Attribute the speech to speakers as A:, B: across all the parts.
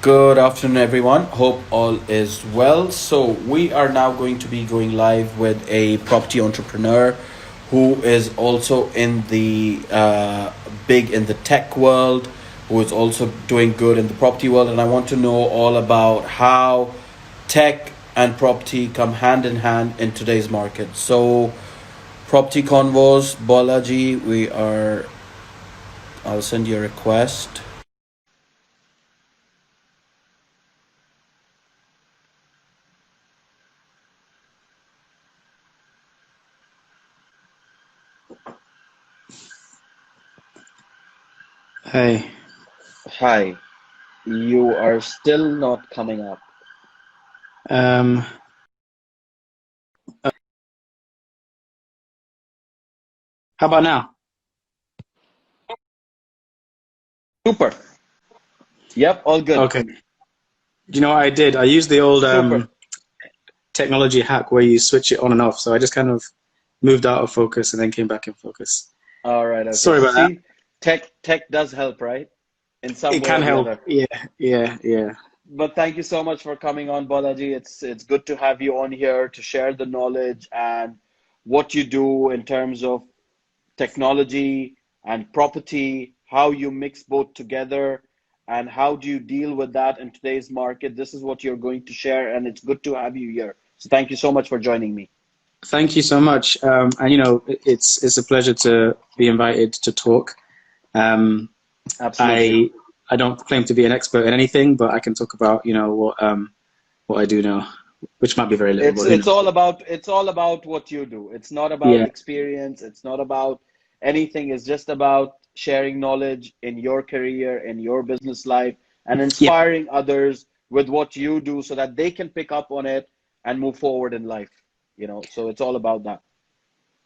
A: Good afternoon, everyone. Hope all is well. So, we are now going to be going live with a property entrepreneur who is also in the big in the tech world, who is also doing good in the property world. And I want to know all about how tech and property come hand in hand in today's market. So, Property Convos, Balaji, I'll send you a request.
B: Hey,
A: Hi, you are still not coming up.
B: um, how about now?
A: Super. Yep, all good.
B: Okay. Do you know what I did? I used the old
A: Super.
B: technology hack where you switch it on and off. So I just kind of moved out of focus and then came back in focus.
A: All right, okay.
B: Sorry about that.
A: See, tech does help, right? In some
B: It
A: way
B: can
A: or the
B: help.
A: other.
B: Yeah, yeah, yeah.
A: But thank you so much for coming on, Balaji. It's good to have you on here to share the knowledge and what you do in terms of technology and property, how you mix both together, and how do you deal with that in today's market. This is what you're going to share, and it's good to have you here. So thank you so much for joining me.
B: Thank you so much. And it's a pleasure to be invited to talk. Um,
A: Absolutely.
B: I I don't claim to be an expert in anything, but I can talk about what I do know, which might be very little,
A: It's
B: but who
A: it's
B: knows?
A: all about it's all about what you do. It's not about
B: Yeah,
A: experience. It's not about anything. It's just about sharing knowledge in your career, in your business life, and
B: yeah.
A: inspiring others with what you do so that they can pick up on it and move forward in life. So it's all about that.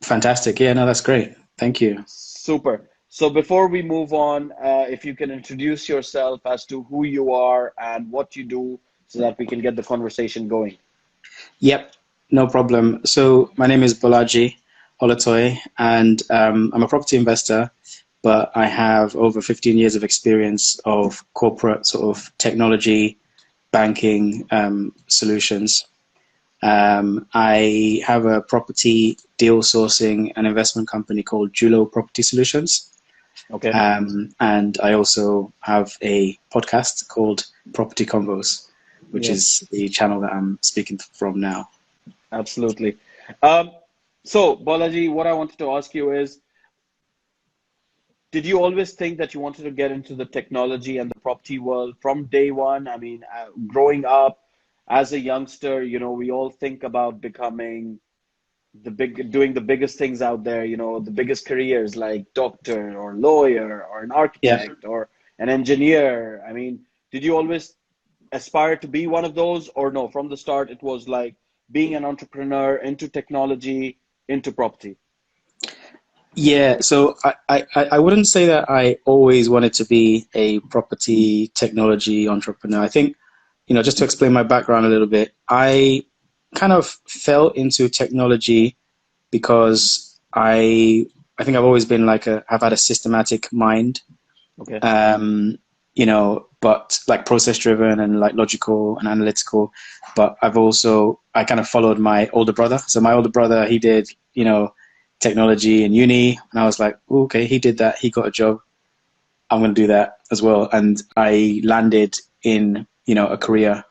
B: Fantastic. Yeah, no, that's great. Thank you.
A: Super. So before we move on, if you can introduce yourself as to who you are and what you do so that we can get the conversation going.
B: Yep, no problem. So my name is Bolaji Olatoye, and I'm a property investor, but I have over 15 years of experience of corporate sort of technology, banking solutions. I have a property deal sourcing and investment company called Julo Property Solutions.
A: Okay?
B: And I also have a podcast called Property Convos, which
A: Yep.
B: is the channel that I'm speaking from now.
A: Absolutely. Um, so, Balaji, what I wanted to ask you is, did you always think that you wanted to get into the technology and the property world from day one? I mean, growing up as a youngster, we all think about becoming doing the biggest things out there, the biggest careers like doctor or lawyer or an
B: Yeah.
A: architect or an engineer. I mean, did you always aspire to be one of those, or no, from the start it was like being an entrepreneur into technology into property?
B: Yeah, so I wouldn't say that I always wanted to be a property technology entrepreneur. I think, just to explain my background a little bit, I kind of fell into technology because I think I've always been I've had a systematic mind,
A: Okay.
B: but like process driven and like logical and analytical. But I kind of followed my older brother. So my older brother, he did, technology in uni, and I was like, "Ooh, okay, he did that. He got a job. I'm going to do that as well." And I landed in, a career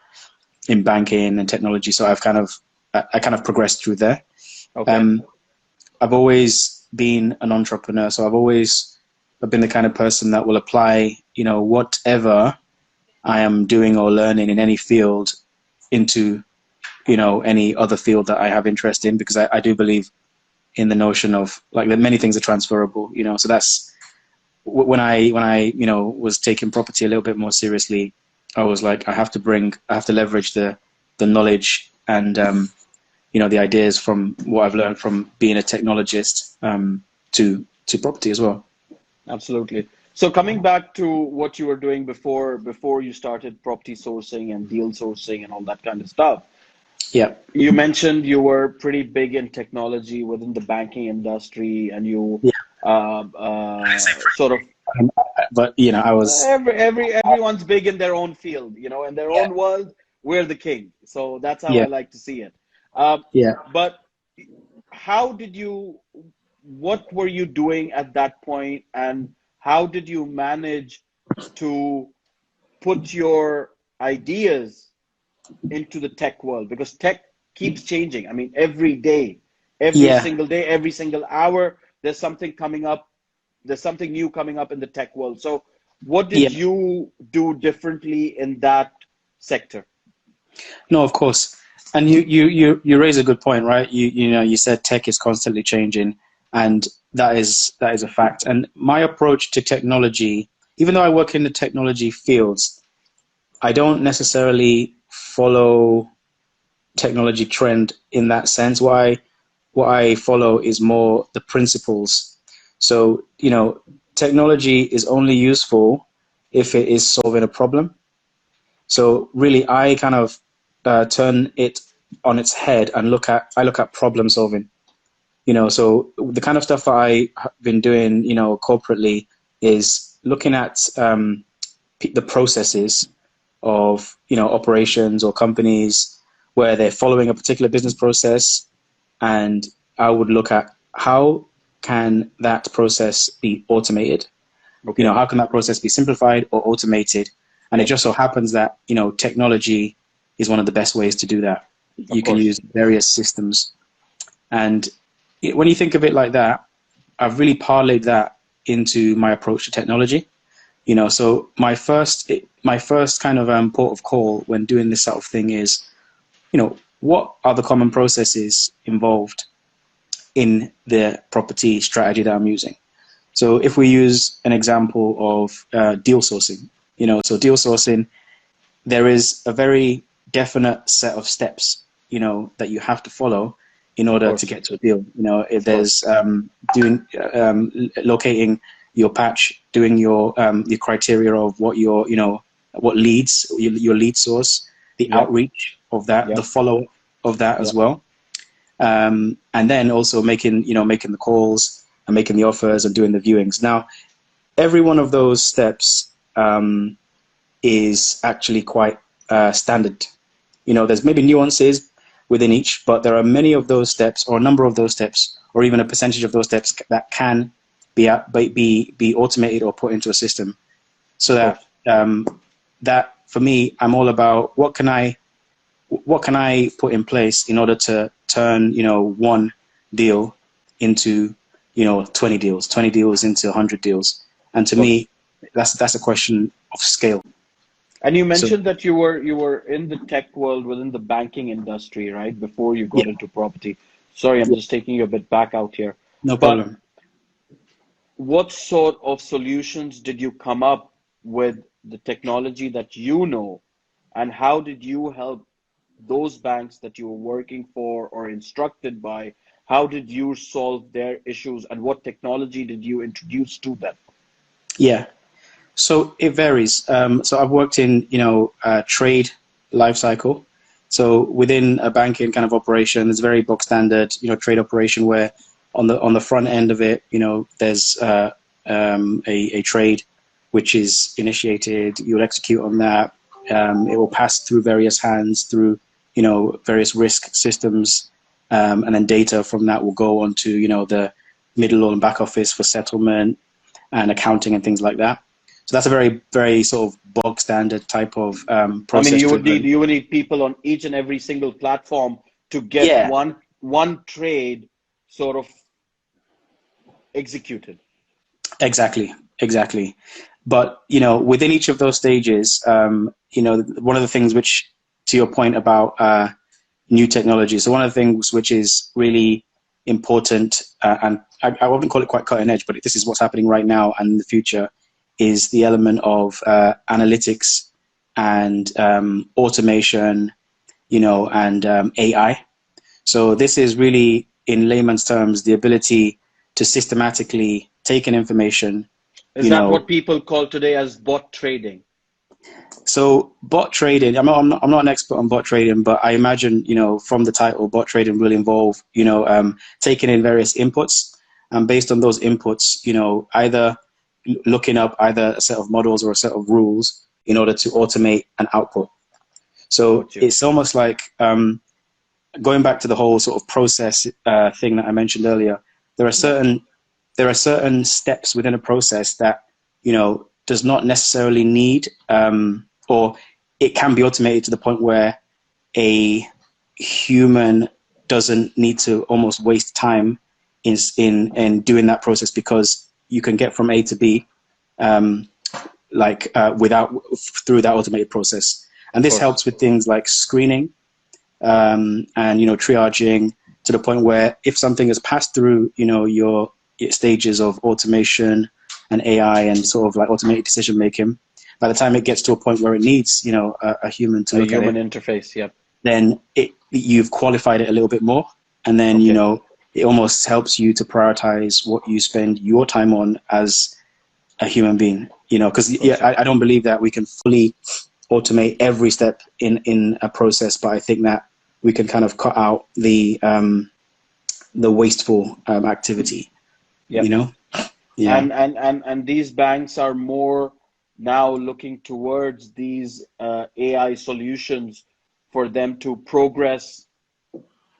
B: in banking and technology. So I kind of progressed through there.
A: Okay.
B: Um, I've always been an entrepreneur, so I've been the kind of person that will apply, whatever I am doing or learning in any field into, any other field that I have interest in, because I do believe in the notion of like that many things are transferable, So that's when I was taking property a little bit more seriously. I was like, I have to leverage the knowledge and the ideas from what I've learned from being a technologist to property as well.
A: Absolutely. So coming back to what you were doing before you started property sourcing and deal sourcing and all that kind of stuff,
B: Yeah,
A: you mentioned you were pretty big in technology within the banking industry, and you
B: yeah,
A: sort of
B: But you know, I was,
A: Everyone's big in their own field, you know, in their
B: yeah,
A: own world. We're the king, so that's how I
B: yeah,
A: like to see it. Um,
B: yeah,
A: but how did you? What were you doing at that point, and how did you manage to put your ideas into the tech world? Because tech keeps changing. I mean, every day, every
B: yeah,
A: single day, every single hour, there's something coming up. There's something new coming up in the tech world. So, what did
B: yeah.
A: you do differently in that sector?
B: No, of course. And you raise a good point, right? You know, you said tech is constantly changing, and that is a fact. And my approach to technology, even though I work in the technology fields, I don't necessarily follow technology trend in that sense. Why? What I follow is more the principles. So, you know, technology is only useful if it is solving a problem. So really, I kind of turn it on its head and look at problem solving. You know, so the kind of stuff that I have been doing, you know, corporately is looking at the processes of, you know, operations or companies where they're following a particular business process, and I would look at how can that process be automated. You know,
A: Okay.
B: how can that process be simplified or automated? And it
A: Yes,
B: just so happens that, you know, technology is one of the best ways to do that.
A: of
B: You can
A: course.
B: use various systems. And when you think of it like that, I've really parlayed that into my approach to technology. You know, so my first kind of port of call when doing this sort of thing is, you know, what are the common processes involved in the property strategy that I'm using? So if we use an example of deal sourcing, you know, so deal sourcing, there is a very definite set of steps, you know, that you have to follow in
A: Of
B: order to
A: course.
B: get to a deal. You know, if
A: Of course.
B: there's doing locating your patch, doing your criteria of what your, you know, what leads, your lead source, the
A: Yep.
B: outreach of that, the
A: Yep.
B: follow of that as
A: Yep.
B: well, and then also making, you know, making the calls and making the offers and doing the viewings. Now, every one of those steps is actually quite standard. You know, there's maybe nuances within each, but there are many of those steps, or a number of those steps, or even a percentage of those steps that can be automated or put into a system. So
A: Of course.
B: that for me, I'm all about what can I put in place in order to turn, you know, one deal into, you know, 20 deals, 20 deals into 100 deals. And to
A: Of course.
B: me, that's a question of scale.
A: And you
B: So
A: mentioned that you were in the tech world within the banking industry, right? Before you
B: yeah,
A: got into property. Sorry, I'm
B: yeah,
A: just taking you a bit back out here.
B: no
A: But
B: problem.
A: what sort of solutions did you come up with the technology that you know, and how did you help those banks that you were working for or instructed by? How did you solve their issues, and what technology did you introduce to them?
B: Yeah. So it varies. So I've worked in, you know, trade life cycle. So within a banking kind of operation, it's very box standard, you know, trade operation where on the front end of it, you know, there's a trade which is initiated. You'll execute on that. It will pass through various hands, through, you know, various risk systems, and then data from that will go onto, you know, the middle and back office for settlement and accounting and things like that. So that's a very, very sort of bog standard type of
A: I mean,
B: process driven.
A: you would need people on each and every single platform to get
B: Yeah,
A: one trade sort of executed.
B: exactly, exactly. But you know, within each of those stages, you know, one of the things which, to your point about new technology, so one of the things which is really important, and I wouldn't call it quite cutting edge, but this is what's happening right now and in the future, is the element of analytics and automation, you know, and AI. So this is really, in layman's terms, the ability to systematically take in information,
A: Is
B: you
A: that
B: know.
A: what people call today as bot trading?
B: So bot trading, I'm not an expert on bot trading, but I imagine, you know, from the title, bot trading will involve, taking in various inputs, and based on those inputs, you know, either looking up either a set of models or a set of rules in order to automate an output. So it's almost like going back to the whole sort of process thing that I mentioned earlier. There are certain steps within a process that, you know, does not necessarily need, or it can be automated to the point where a human doesn't need to almost waste time in doing that process, because you can get from A to B without through that automated process. And this helps with things like screening and, you know, triaging, to the point where if something has passed through, you know, your stages of automation and AI and sort of like automated decision making, by the time it gets to a point where it needs, you know, a human to look at it,
A: human interface, yep,
B: then you've qualified it a little bit more, and then you know, it almost helps you to prioritize what you spend your time on as a human being, you know, because I don't believe that we can fully automate every step in a process, but I think that we can kind of cut out the wasteful activity, you know. Yeah.
A: And these banks are more now looking towards these AI solutions for them to progress.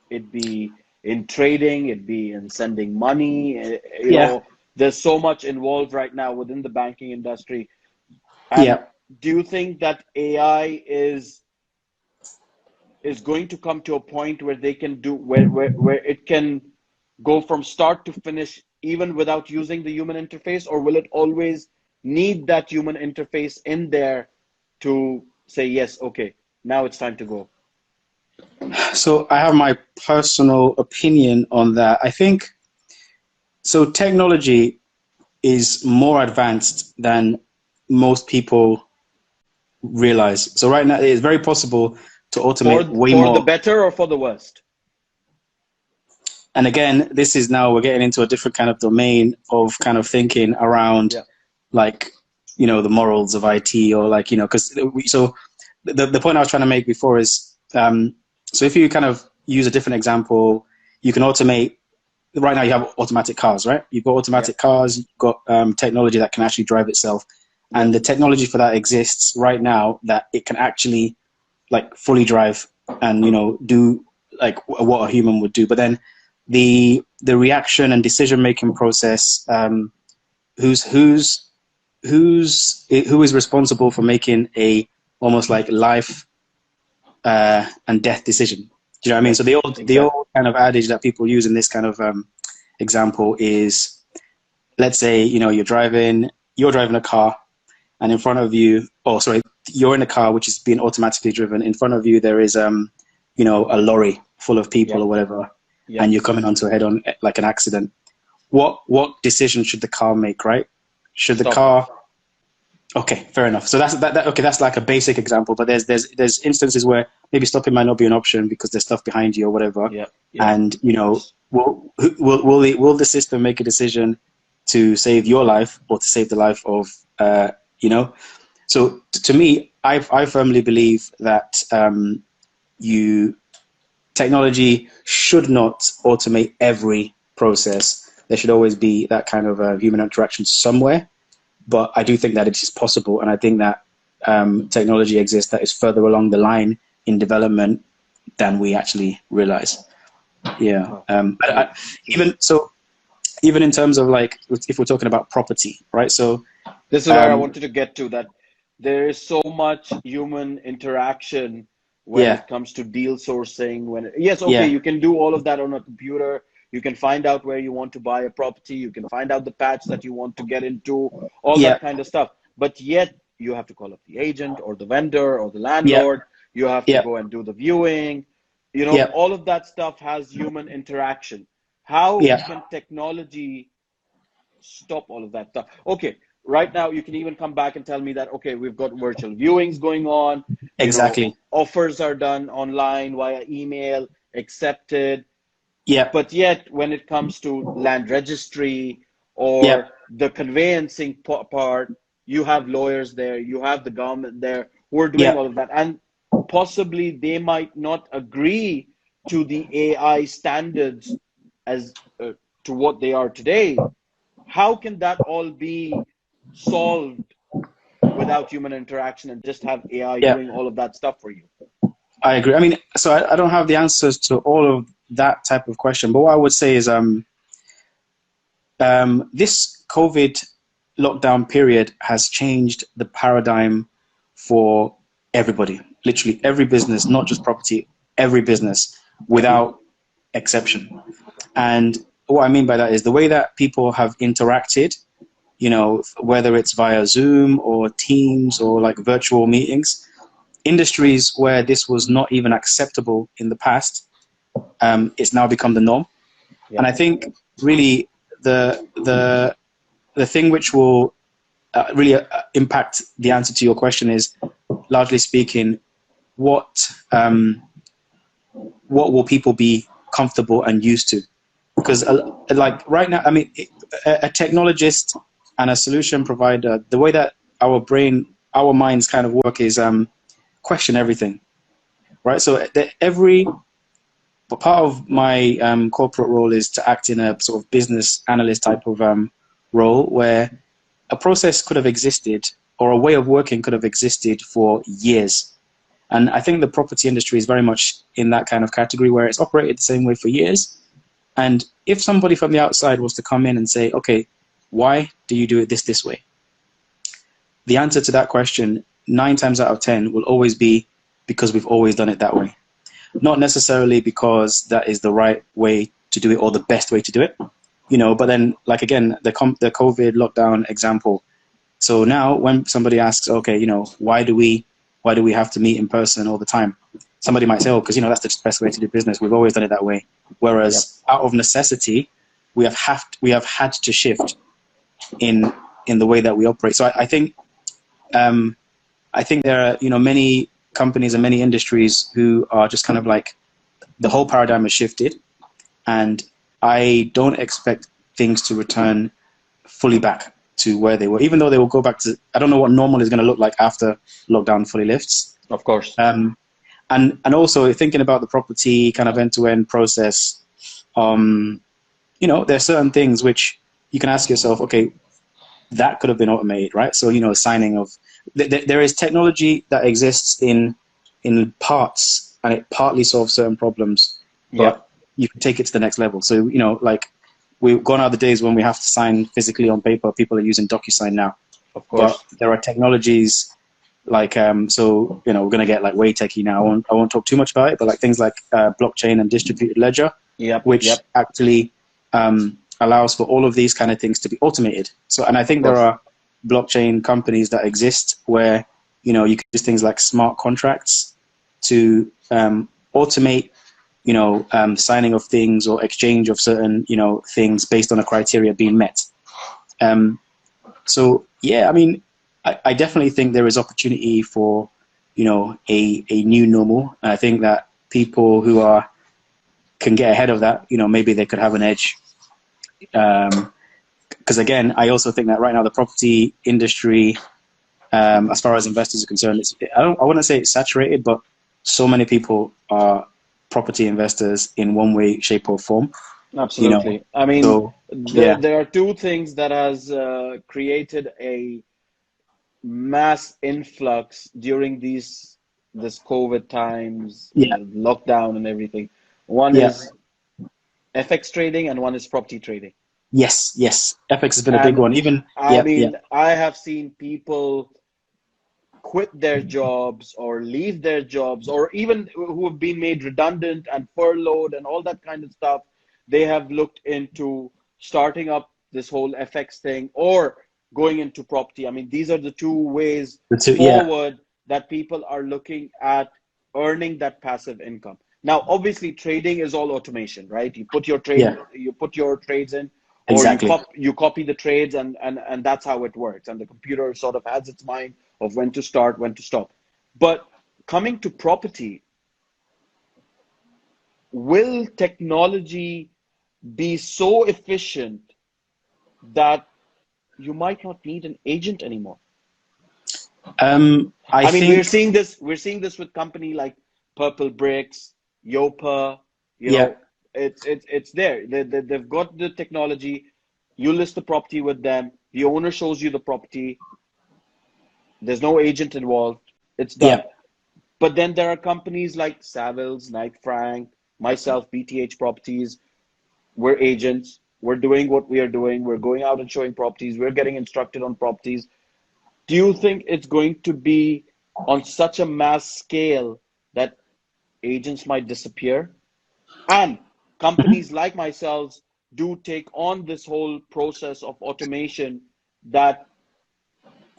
A: It be in trading, it be in sending money. You know, there's so much involved right now within the banking industry. And do you think that AI is going to come to a point where they can do where it can go from start to finish even without using the human interface, or will it always need that human interface in there to say, yes, okay, now it's time to go?
B: So I have my personal opinion on that. I think, so technology is more advanced than most people realize. So right now it is very possible to automate way more.
A: For the better or for the worst?
B: And again, this is now, we're getting into a different kind of domain of kind of thinking around like, you know, the morals of IT, or like, you know, because so the point I was trying to make before is, so if you kind of use a different example, you can automate. Right now you have automatic cars, right? You've got automatic cars, you've got technology that can actually drive itself. And the technology for that exists right now, that it can actually like fully drive and, you know, do like what a human would do. But then the reaction and decision making process, who is responsible for making a almost like life and death decision? Do you know what I mean? So the old kind of adage that people use in this kind of example is, let's say, you know, you're driving a car, and in front of you, you're in a car which is being automatically driven. In front of you there is you know, a lorry full of people or whatever, and you're coming onto a head-on, like an accident. What decision should the car make, right? Should the car... Okay, fair enough. So that's like a basic example, but there's instances where maybe stopping might not be an option because there's stuff behind you or whatever. And, you know, will the system make a decision to save your life or to save the life of, you know? So to me, I firmly believe that technology should not automate every process. There should always be that kind of human interaction somewhere. But I do think that it is possible, and I think that technology exists that is further along the line in development than we actually realize. But even in terms of like, if we're talking about property, right? So
A: this is where I wanted to get to, that there is so much human interaction when it comes to deal sourcing. You can do all of that on a computer. You can find out where you want to buy a property. You can find out the patch that you want to get into, all that kind of stuff. But yet you have to call up the agent or the vendor or the landlord. You have to go and do the viewing. You know, all of that stuff has human interaction. How can technology stop all of that stuff? Okay, right now you can even come back and tell me that, okay, we've got virtual viewings going on.
B: Exactly.
A: You know, offers are done online via email, accepted. But yet, when it comes to land registry or the conveyancing part, you have lawyers there, you have the government there who are doing all of that. And possibly they might not agree to the AI standards as to what they are today. How can that all be solved without human interaction and just have AI
B: Yeah,
A: doing all of that stuff for you?
B: I agree. I mean, so I don't have the answers to all of that type of question, but what I would say is this COVID lockdown period has changed the paradigm for everybody, literally every business, not just property, every business without exception. And what I mean by that is the way that people have interacted, you know, whether it's via Zoom or Teams or like virtual meetings, industries where this was not even acceptable in the past, it's now become the norm. And I
A: Yep.
B: think really the the the thing which will really impact the answer to your question is, largely speaking, what what will people be comfortable and used to? Because like right now, I mean, a technologist and a solution provider, the way that our minds kind of work is question everything, right? So every part of my corporate role is to act in a sort of business analyst type of role where a process could have existed or a way of working could have existed for years. And I think the property industry is very much in that kind of category where it's operated the same way for years. And if somebody from the outside was to come in and say, okay, why do you do it this way? The answer to that question, 9 times out of 10, will always be because we've always done it that way. Not necessarily because that is the right way to do it or the best way to do it, you know. But then, like again, the COVID lockdown example. So now, when somebody asks, okay, you know, why do we have to meet in person all the time? Somebody might say, oh, because you know that's the best way to do business. We've always done it that way. Whereas, out of necessity, we have had to shift in the way that we operate. So I think there are, you know, many companies and many industries who are just kind of like the whole paradigm has shifted, and I don't expect things to return fully back to where they were, even though they will go back to, I don't know what normal is going to look like after lockdown fully lifts.
A: Of course.
B: And also thinking about the property kind of end-to-end process, you know, there are certain things which you can ask yourself, okay, that could have been automated, right? So, you know, signing of, there is technology that exists in parts, and it partly solves certain problems, but you can take it to the next level. So, you know, like we've gone out the days when we have to sign physically on paper. People are using DocuSign now.
A: Of course.
B: But there are technologies like, so, you know, we're going to get like way techie now. I won't talk too much about it, but like things like blockchain and distributed ledger, which actually allows for all of these kind of things to be automated. So, and I think there are blockchain companies that exist where, you know, you can use things like smart contracts to automate, you know, signing of things or exchange of certain, you know, things based on a criteria being met. So, yeah, I mean, I definitely think there is opportunity for, you know, a new normal. And I think that people who can get ahead of that, you know, maybe they could have an edge. Because again, I also think that right now the property industry, as far as investors are concerned, I wouldn't say it's saturated, but so many people are property investors in one way, shape, or form.
A: Absolutely.
B: You know?
A: I mean,
B: So,
A: there are two things that has created a mass influx during this COVID times, lockdown and everything. One is FX trading and one is property trading.
B: Yes. FX has been a big
A: And
B: one. Even
A: I mean, I have seen people quit their jobs or leave their jobs, or even who have been made redundant and furloughed and all that kind of stuff. They have looked into starting up this whole FX thing or going into property. I mean, these are the two ways forward that people are looking at earning that passive income. Now, obviously, trading is all automation, right? You put your trades in, or you copy the trades, and that's how it works. And the computer sort of has its mind of when to start, when to stop. But coming to property, will technology be so efficient that you might not need an agent anymore? I mean, we're seeing this with company like Purple Bricks, Yopa. You know, it's there. They've got the technology. You list the property with them. The owner shows you the property. There's no agent involved. It's done.
B: Yeah.
A: But then there are companies like Savills, Knight Frank, myself, BTH Properties. We're agents. We're doing what we are doing. We're going out and showing properties. We're getting instructed on properties. Do you think it's going to be on such a mass scale that agents might disappear? And companies like myself do take on this whole process of automation, that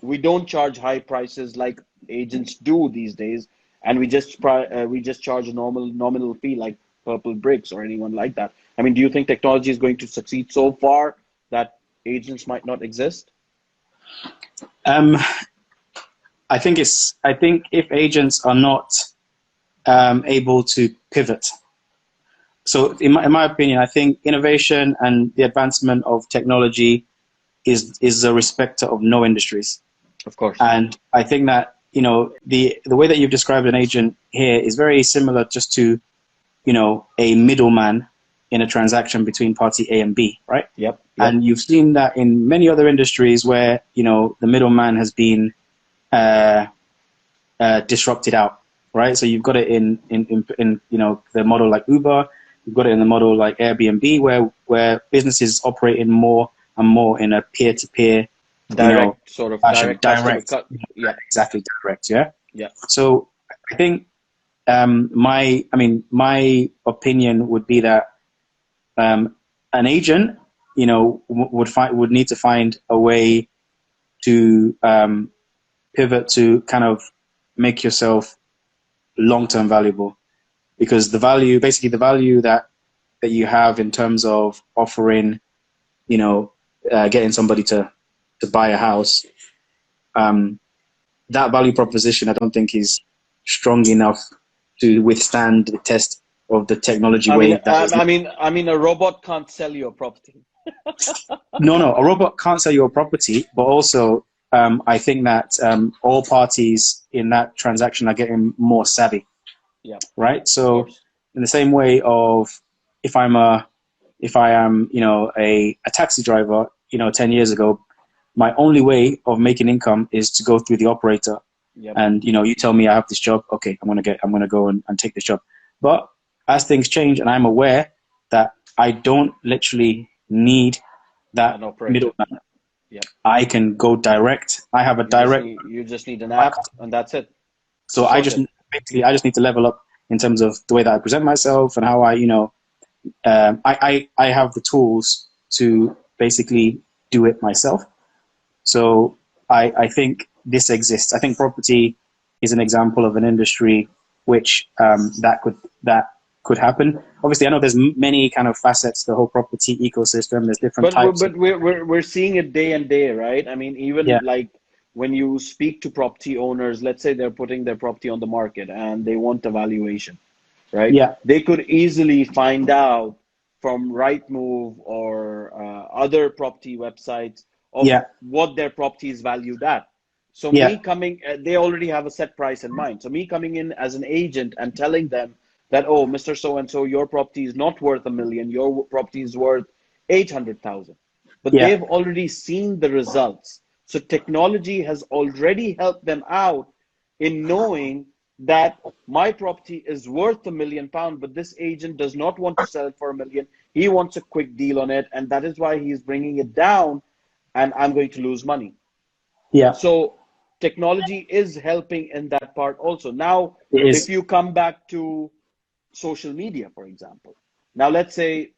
A: we don't charge high prices like agents do these days, and we just charge a nominal fee like Purple Bricks or anyone like that. I mean, do you think technology is going to succeed so far that agents might not exist?
B: Um, I think if agents are not able to pivot. So in my opinion, I think innovation and the advancement of technology is a respecter of no industries.
A: Of course.
B: And I think that, the way that you've described an agent here is very similar just to, a middleman in a transaction between party A and B, right?
A: Yep.
B: And you've seen that in many other industries where, the middleman has been disrupted out, right? So you've got it in the model like Uber, you've got it in the model like Airbnb, where businesses operating more and more in a peer-to-peer
A: direct sort of
B: fashion. Direct.
A: Yeah,
B: exactly, direct. Yeah.
A: Yeah.
B: So I think my opinion would be that an agent, would need to find a way to pivot to kind of make yourself long-term valuable, because the value that you have in terms of offering, getting somebody to buy a house, that value proposition I don't think is strong enough to withstand the test of the technology wave.
A: I mean, a robot can't sell you a property.
B: No, a robot can't sell you a property, but also I think that all parties in that transaction are getting more savvy.
A: Yeah.
B: Right. So in the same way of if I am, a taxi driver, 10 years ago, my only way of making income is to go through the operator.
A: Yep.
B: And, you tell me I have this job. Okay, I'm going to go and take this job. But as things change and I'm aware that I don't literally need that middleman.
A: Yep.
B: I can go direct. I have a direct.
A: You just need an app and that's it.
B: So I just need to level up in terms of the way that I present myself and how I have the tools to basically do it myself. So I think this exists. I think property is an example of an industry which that could happen. Obviously, I know there's many kind of facets to the whole property ecosystem. There's different types.
A: But we're seeing it day and day, right? I mean, even like when you speak to property owners, let's say they're putting their property on the market and they want a valuation, right?
B: Yeah.
A: They could easily find out from Rightmove or other property websites of what their property is valued at. So me coming, they already have a set price in mind. So me coming in as an agent and telling them that, oh, Mr. So-and-so, your property is not worth $1 million. Your property is worth 800,000. But they've already seen the results. So technology has already helped them out in knowing that my property is worth £1 million, but this agent does not want to sell it for $1 million. He wants a quick deal on it. And that is why he's bringing it down and I'm going to lose money.
B: Yeah.
A: So technology is helping in that part also. Now, if you come back to social media, for example, now let's say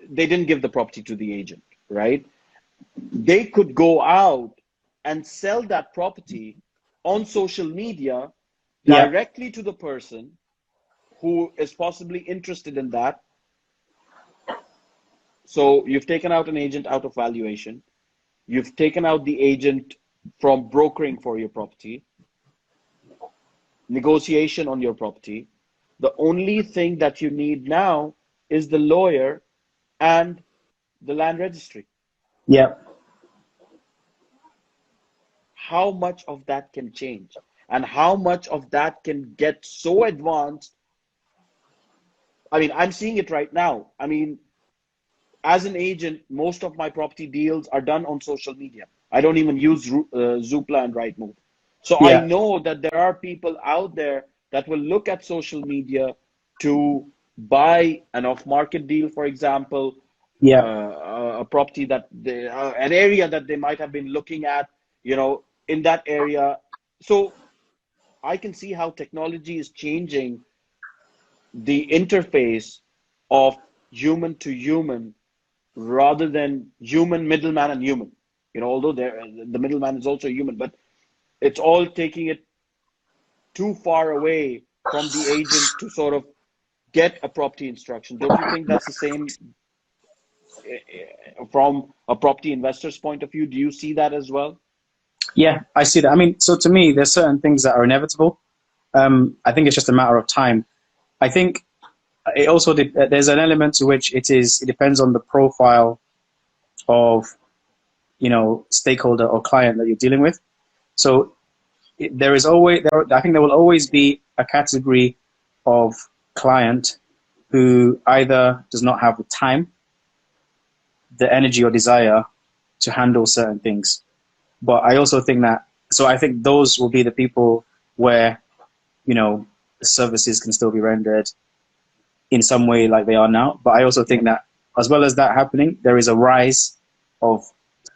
A: they didn't give the property to the agent, right? They could go out and sell that property on social media directly to the person who is possibly interested in that. So you've taken out an agent out of valuation. You've taken out the agent from brokering for your property, negotiation on your property. The only thing that you need now is the lawyer and the land registry.
B: Yeah.
A: How much of that can change and how much of that can get so advanced? I mean, I'm seeing it right now. I mean, as an agent, most of my property deals are done on social media. I don't even use Zoopla and Rightmove. So I
B: Yeah,
A: know that there are people out there that will look at social media to buy an off-market deal, for example,
B: yeah,
A: a property that they, an area that they might have been looking at, in that area. So I can see how technology is changing the interface of human to human rather than human, middleman, and human. Although the middleman is also human, but it's all taking it too far away from the agent to sort of get a property instruction. Don't you think that's the same from a property investor's point of view? Do you see that as well?
B: yeah. I see that. I mean, so to me, there's certain things that are inevitable. I think it's just a matter of time. I think it also there's an element to which it depends on the profile of stakeholder or client that you're dealing with. So there is always I think there will always be a category of client who either does not have the time, the energy or desire to handle certain things. But I also think that, so I think those will be the people where, services can still be rendered in some way like they are now. But I also think that as well as that happening, there is a rise of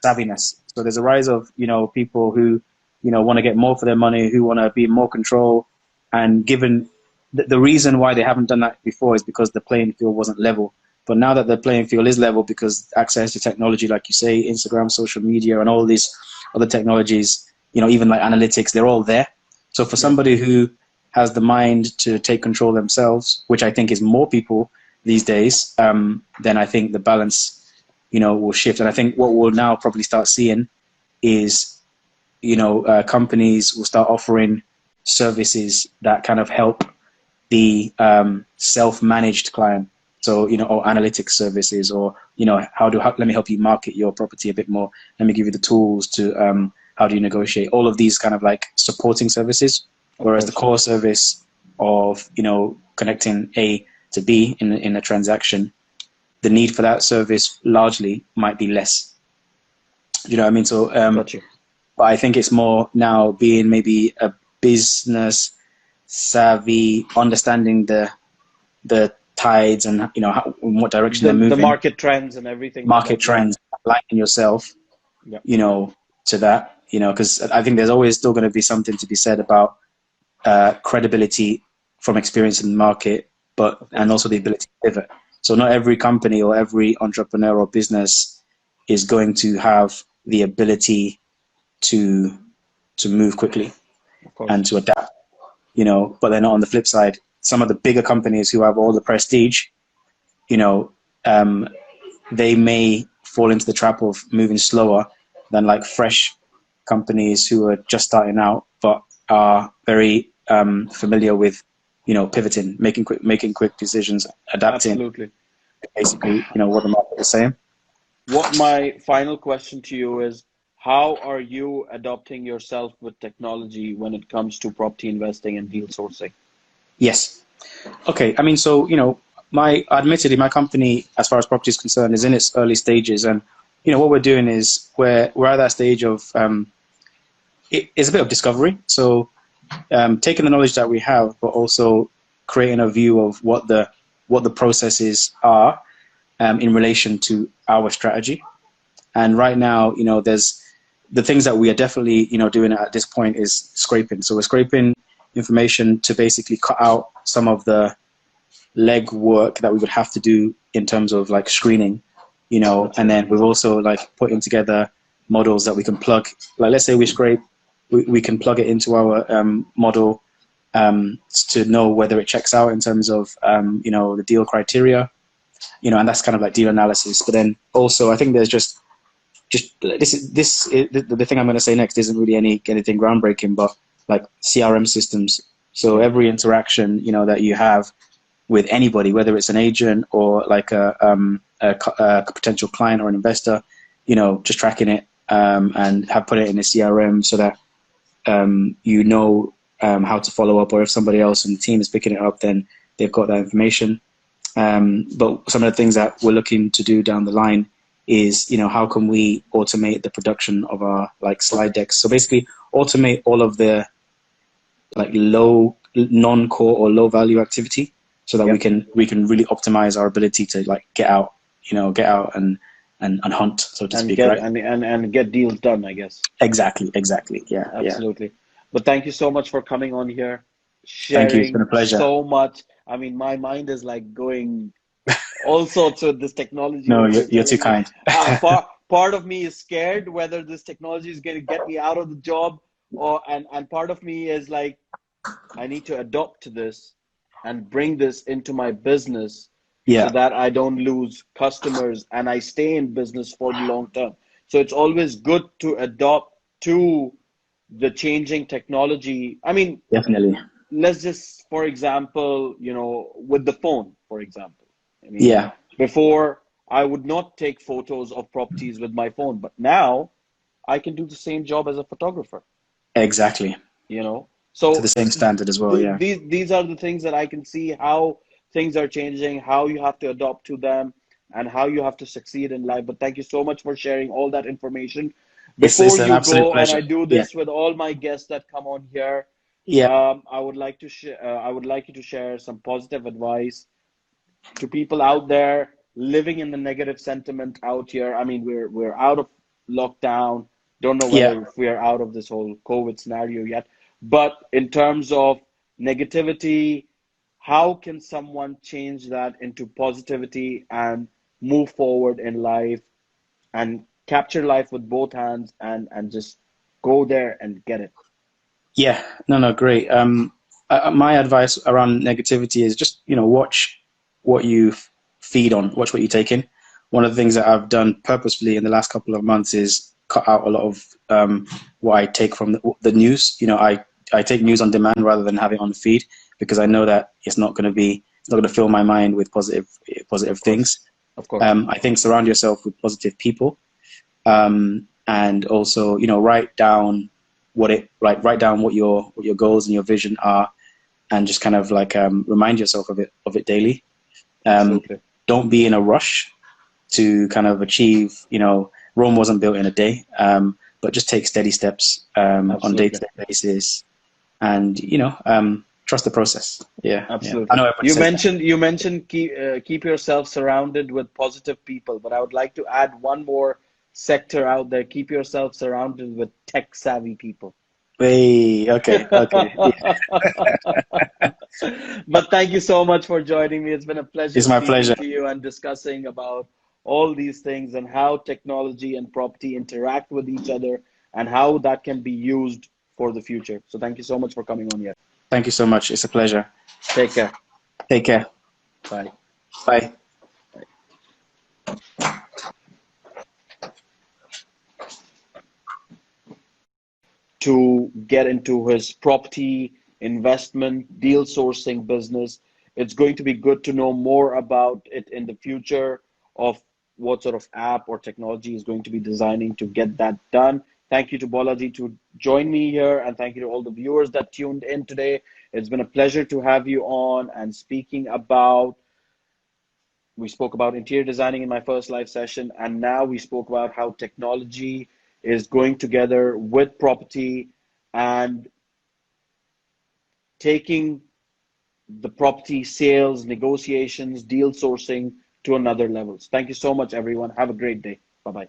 B: savviness. So there's a rise of, people who, want to get more for their money, who want to be in more control. And given the reason why they haven't done that before is because the playing field wasn't level. But now that the playing field is level, because access to technology, like you say, Instagram, social media, and all these other technologies, even like analytics, they're all there. So for somebody who has the mind to take control themselves, which I think is more people these days, then I think the balance, will shift. And I think what we'll now probably start seeing is, companies will start offering services that kind of help the self-managed client. So, or analytics services, or, let me help you market your property a bit more. Let me give you the tools to, how do you negotiate? All of these kind of like supporting services, whereas the core service of, connecting A to B in a transaction, the need for that service largely might be less. You know what I mean? So, but I think it's more now being maybe a business savvy, understanding the tides and in what direction they're moving,
A: the market trends and everything,
B: market trends, aligning yourself, to that, because I think there's always still going to be something to be said about credibility from experience in the market, and also the ability to pivot. So not every company or every entrepreneur or business is going to have the ability to move quickly and to adapt. But then on the flip side, some of the bigger companies who have all the prestige, they may fall into the trap of moving slower than like fresh companies who are just starting out, but are very familiar with, pivoting, making quick decisions, adapting.
A: Absolutely.
B: Basically, what the market is saying.
A: What my final question to you is, how are you adopting yourself with technology when it comes to property investing and deal sourcing?
B: Yes. Okay. I mean, so, admittedly, my company, as far as property is concerned, is in its early stages. And, what we're doing is we're at that stage of, it's a bit of discovery. So taking the knowledge that we have, but also creating a view of what the processes are in relation to our strategy. And right now, there's the things that we are definitely, doing at this point is scraping. So we're scraping information to basically cut out some of the leg work that we would have to do in terms of like screening, and then we're also like putting together models that we can plug. Like, let's say we scrape, we can plug it into our model to know whether it checks out in terms of, the deal criteria, and that's kind of like deal analysis. But then also, I think there's just the thing I'm going to say next isn't really anything groundbreaking, but like CRM systems. So every interaction, that you have with anybody, whether it's an agent or like a potential client or an investor, just tracking it and have put it in a CRM so that how to follow up, or if somebody else in the team is picking it up, then they've got that information. But some of the things that we're looking to do down the line is, how can we automate the production of our like slide decks? So basically automate all of the like non-core or low value activity so that we can really optimize our ability to like get out and hunt, so to speak, right?
A: And get deals done, I guess.
B: Exactly. Yeah.
A: Absolutely. But thank you so much for coming on here,
B: Thank you. It's been
A: sharing
B: a pleasure.
A: so much. I mean, my mind is like going all sorts with this technology.
B: No,
A: What
B: you're too
A: telling me.
B: kind.
A: Part of me is scared whether this technology is going to get me out of the job, and part of me is like, I need to adopt to this and bring this into my business so
B: Yeah.
A: that I don't lose customers and I stay in business for the long term. So it's always good to adopt to the changing technology. I mean,
B: Definitely.
A: let's just, for example, with the phone, for example. I mean,
B: Yeah.
A: before I would not take photos of properties with my phone, but now I can do the same job as a photographer,
B: Exactly. To the
A: So
B: same standard as well. Yeah.
A: these are the things that I can see how things are changing, how you have to adopt to them, and how you have to succeed in life. But thank you so much for sharing all that information.
B: It's
A: Before
B: an
A: you
B: absolute
A: go, and I
B: pleasure.
A: do
B: Yeah.
A: this with all my guests that come on here,
B: Yeah.
A: I would like to I would like you to share some positive advice to people out there living in the negative sentiment out here. I mean, we're out of lockdown. Don't know
B: Yeah.
A: whether if we are out of this whole COVID scenario yet, but in terms of negativity, how can someone change that into positivity and move forward in life and capture life with both hands and just go there and get it?
B: Yeah. No, great. My advice around negativity is just, watch what you feed on, watch what you take in. One of the things that I've done purposefully in the last couple of months is cut out a lot of what I take from the news. I take news on demand rather than have it on the feed, because I know that it's not going to fill my mind with positive
A: Of course,
B: things.
A: of course.
B: I think surround yourself with positive people, and also, write down write down what your goals and your vision are, and just kind of like remind yourself of it daily.
A: Absolutely.
B: Don't be in a rush to kind of achieve. Rome wasn't built in a day, but just take steady steps on
A: Absolutely.
B: day-to-day basis, and trust the process. Yeah. I
A: Absolutely.
B: know everybody says that.
A: You mentioned keep yourself surrounded with positive people, but I would like to add one more sector out there. Keep yourself surrounded with tech savvy people.
B: Hey, okay. Yeah.
A: But thank you so much for joining me. It's been a pleasure
B: It's my
A: speaking
B: pleasure.
A: to you and discussing about all these things and how technology and property interact with each other and how that can be used for the future. So thank you so much for coming on here.
B: Thank you so much. It's a pleasure.
A: Take care.
B: Take care.
A: Bye.
B: Bye.
A: To get into his property investment deal sourcing business. It's going to be good to know more about it in the future of what sort of app or technology is going to be designing to get that done. Thank you to Bolaji to join me here, and thank you to all the viewers that tuned in today. It's been a pleasure to have you on and speaking about. We spoke about interior designing in my first live session, and now we spoke about how technology is going together with property and taking the property sales, negotiations, deal sourcing to another levels. Thank you so much, everyone. Have a great day. Bye-bye.